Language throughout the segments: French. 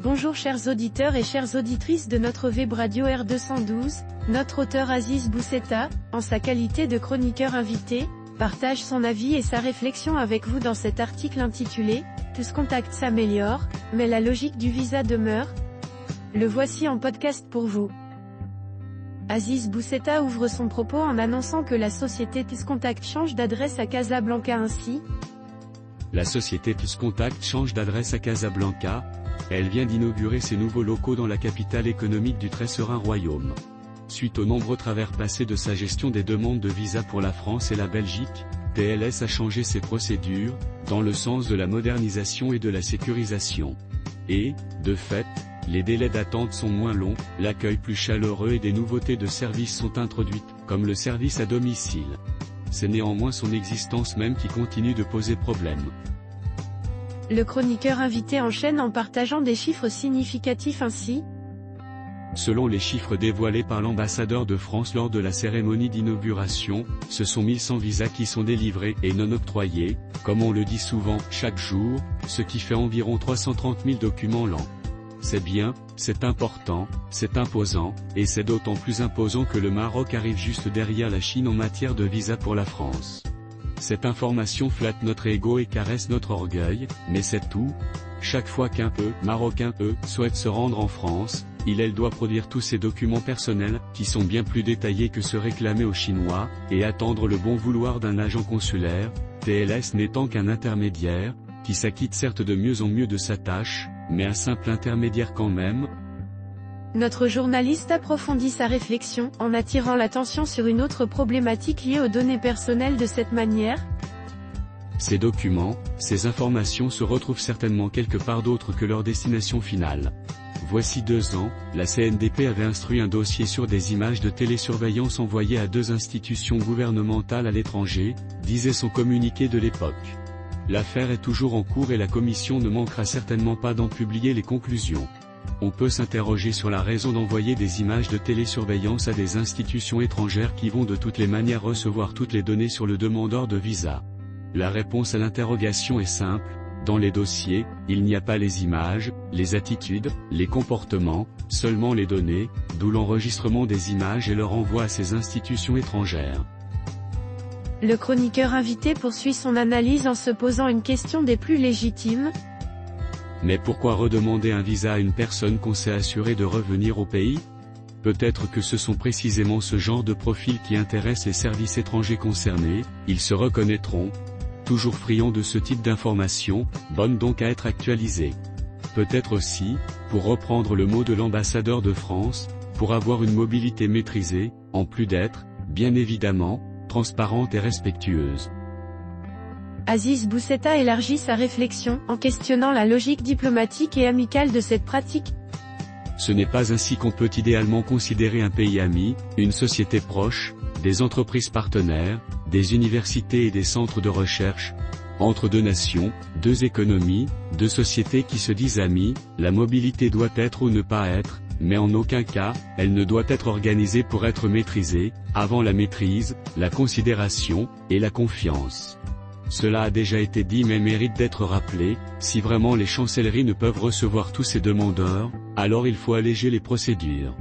Bonjour chers auditeurs et chères auditrices de notre web radio R212, notre auteur Aziz Bousseta, en sa qualité de chroniqueur invité, partage son avis et sa réflexion avec vous dans cet article intitulé « Tous contacts s'améliorent, mais la logique du visa demeure ». Le voici en podcast pour vous. Aziz Bousseta ouvre son propos en annonçant que la société TusContact change d'adresse à Casablanca ainsi. La société TusContact change d'adresse à Casablanca. Elle vient d'inaugurer ses nouveaux locaux dans la capitale économique du très serein royaume. Suite aux nombreux travers passés de sa gestion des demandes de visa pour la France et la Belgique, TLS a changé ses procédures, dans le sens de la modernisation et de la sécurisation. Et, de fait, les délais d'attente sont moins longs, l'accueil plus chaleureux et des nouveautés de services sont introduites, comme le service à domicile. C'est néanmoins son existence même qui continue de poser problème. Le chroniqueur invité enchaîne en partageant des chiffres significatifs ainsi. Selon les chiffres dévoilés par l'ambassadeur de France lors de la cérémonie d'inauguration, ce sont 1100 visas qui sont délivrés et non octroyés, comme on le dit souvent, chaque jour, ce qui fait environ 330 000 documents l'an. C'est bien, c'est important, c'est imposant, et c'est d'autant plus imposant que le Maroc arrive juste derrière la Chine en matière de visa pour la France. Cette information flatte notre ego et caresse notre orgueil, mais c'est tout. Chaque fois qu'un Marocain souhaite se rendre en France, elle doit produire tous ses documents personnels, qui sont bien plus détaillés que ceux réclamés aux Chinois, et attendre le bon vouloir d'un agent consulaire, TLS n'étant qu'un intermédiaire, qui s'acquitte certes de mieux en mieux de sa tâche, mais un simple intermédiaire quand même. Notre journaliste approfondit sa réflexion, en attirant l'attention sur une autre problématique liée aux données personnelles de cette manière. Ces documents, ces informations se retrouvent certainement quelque part d'autre que leur destination finale. Voici 2 ans, la CNDP avait instruit un dossier sur des images de télésurveillance envoyées à 2 institutions gouvernementales à l'étranger, disait son communiqué de l'époque. L'affaire est toujours en cours et la commission ne manquera certainement pas d'en publier les conclusions. On peut s'interroger sur la raison d'envoyer des images de télésurveillance à des institutions étrangères qui vont de toutes les manières recevoir toutes les données sur le demandeur de visa. La réponse à l'interrogation est simple, dans les dossiers, il n'y a pas les images, les attitudes, les comportements, seulement les données, d'où l'enregistrement des images et leur envoi à ces institutions étrangères. Le chroniqueur invité poursuit son analyse en se posant une question des plus légitimes. Mais pourquoi redemander un visa à une personne qu'on s'est assuré de revenir au pays? Peut-être que ce sont précisément ce genre de profils qui intéressent les services étrangers concernés, ils se reconnaîtront. Toujours friands de ce type d'informations, bonnes donc à être actualisées. Peut-être aussi, pour reprendre le mot de l'ambassadeur de France, pour avoir une mobilité maîtrisée, en plus d'être, bien évidemment, transparente et respectueuse. Aziz Bousseta élargit sa réflexion, en questionnant la logique diplomatique et amicale de cette pratique. Ce n'est pas ainsi qu'on peut idéalement considérer un pays ami, une société proche, des entreprises partenaires, des universités et des centres de recherche. Entre 2 nations, 2 économies, 2 sociétés qui se disent amies, la mobilité doit être ou ne pas être, mais en aucun cas, elle ne doit être organisée pour être maîtrisée, avant la maîtrise, la considération, et la confiance. Cela a déjà été dit mais mérite d'être rappelé, si vraiment les chancelleries ne peuvent recevoir tous ces demandeurs, alors il faut alléger les procédures.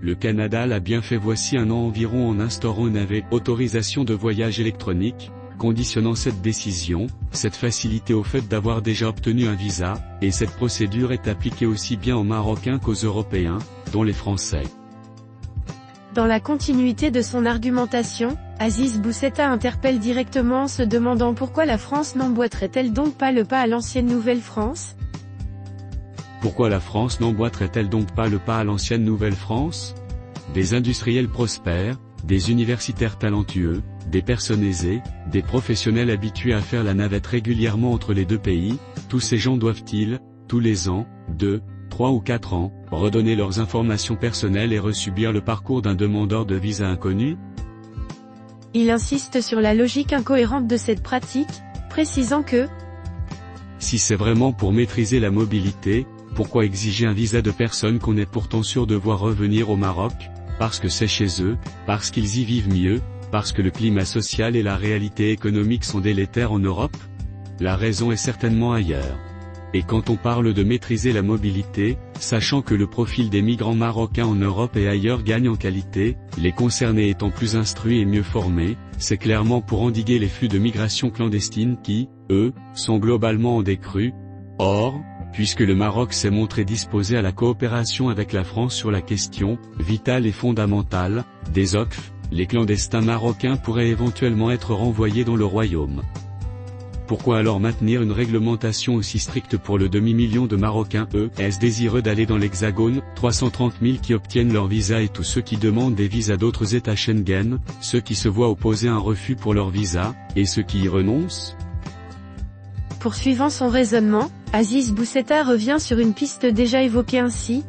Le Canada l'a bien fait voici 1 an environ en instaurant une autorisation de voyage électronique, conditionnant cette décision, cette facilité au fait d'avoir déjà obtenu un visa, et cette procédure est appliquée aussi bien aux Marocains qu'aux Européens, dont les Français. Dans la continuité de son argumentation, Aziz Bousseta interpelle directement en se demandant pourquoi la France n'emboîterait-elle donc pas le pas à l'ancienne Nouvelle-France? Pourquoi la France n'emboîterait-elle donc pas le pas à l'ancienne Nouvelle-France? Des industriels prospères, des universitaires talentueux, des personnes aisées, des professionnels habitués à faire la navette régulièrement entre les 2 pays, tous ces gens doivent-ils, tous les ans, 2, 3 ou 4 ans, redonner leurs informations personnelles et resubir le parcours d'un demandeur de visa inconnu? Il insiste sur la logique incohérente de cette pratique, précisant que si c'est vraiment pour maîtriser la mobilité, pourquoi exiger un visa de personnes qu'on est pourtant sûr de voir revenir au Maroc? Parce que c'est chez eux, parce qu'ils y vivent mieux, parce que le climat social et la réalité économique sont délétères en Europe? La raison est certainement ailleurs. et quand on parle de maîtriser la mobilité, sachant que le profil des migrants marocains en Europe et ailleurs gagne en qualité, les concernés étant plus instruits et mieux formés, c'est clairement pour endiguer les flux de migration clandestine qui, eux, sont globalement en décrue. Or, puisque le Maroc s'est montré disposé à la coopération avec la France sur la question, vitale et fondamentale, des OQF, les clandestins marocains pourraient éventuellement être renvoyés dans le royaume. Pourquoi alors maintenir une réglementation aussi stricte pour le demi-million de Marocains désireux d'aller dans l'Hexagone, 330 000 qui obtiennent leur visa et tous ceux qui demandent des visas d'autres États Schengen, ceux qui se voient opposer un refus pour leur visa, et ceux qui y renoncent? Poursuivant son raisonnement, Aziz Bousseta revient sur une piste déjà évoquée ainsi.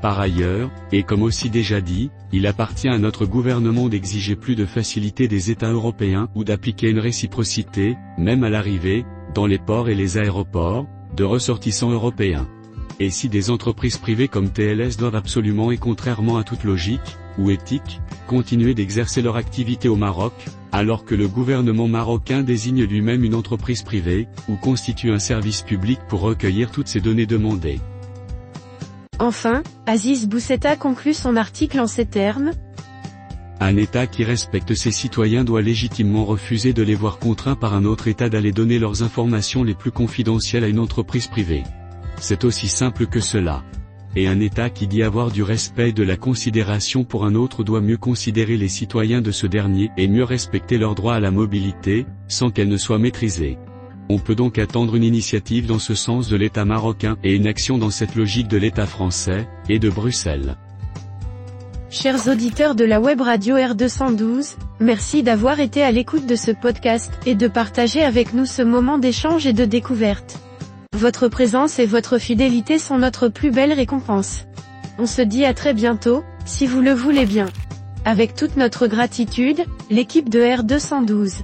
Par ailleurs, et comme aussi déjà dit, il appartient à notre gouvernement d'exiger plus de facilité des États européens ou d'appliquer une réciprocité, même à l'arrivée, dans les ports et les aéroports, de ressortissants européens. Et si des entreprises privées comme TLS doivent absolument et contrairement à toute logique, ou éthique, continuer d'exercer leur activité au Maroc, alors que le gouvernement marocain désigne lui-même une entreprise privée, ou constitue un service public pour recueillir toutes ces données demandées. Enfin, Aziz Bousseta conclut son article en ces termes. Un État qui respecte ses citoyens doit légitimement refuser de les voir contraints par un autre État d'aller donner leurs informations les plus confidentielles à une entreprise privée. C'est aussi simple que cela. Et un État qui dit avoir du respect et de la considération pour un autre doit mieux considérer les citoyens de ce dernier et mieux respecter leur droit à la mobilité, sans qu'elle ne soit maîtrisée. On peut donc attendre une initiative dans ce sens de l'État marocain et une action dans cette logique de l'État français, et de Bruxelles. Chers auditeurs de la web radio R212, merci d'avoir été à l'écoute de ce podcast, et de partager avec nous ce moment d'échange et de découverte. Votre présence et votre fidélité sont notre plus belle récompense. On se dit à très bientôt, si vous le voulez bien. Avec toute notre gratitude, l'équipe de R212.